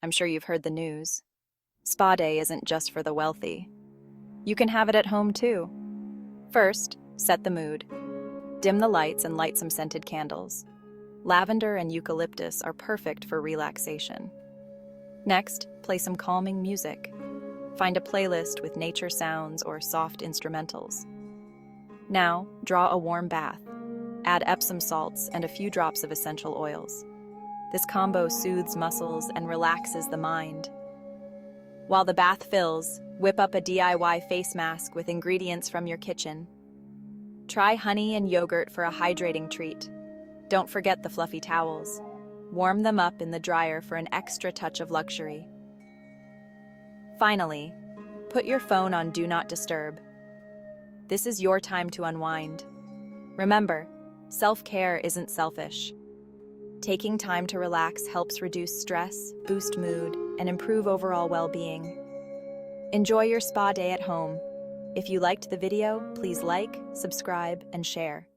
I'm sure you've heard the news. Spa day isn't just for the wealthy. You can have it at home too. First, set the mood. Dim the lights and light some scented candles. Lavender and eucalyptus are perfect for relaxation. Next, play some calming music. Find a playlist with nature sounds or soft instrumentals. Now, draw a warm bath. Add Epsom salts and a few drops of essential oils. This combo soothes muscles and relaxes the mind. While the bath fills, whip up a DIY face mask with ingredients from your kitchen. Try honey and yogurt for a hydrating treat. Don't forget the fluffy towels. Warm them up in the dryer for an extra touch of luxury. Finally, put your phone on Do Not Disturb. This is your time to unwind. Remember, self-care isn't selfish. Taking time to relax helps reduce stress, boost mood, and improve overall well-being. Enjoy your spa day at home. If you liked the video, please like, subscribe, and share.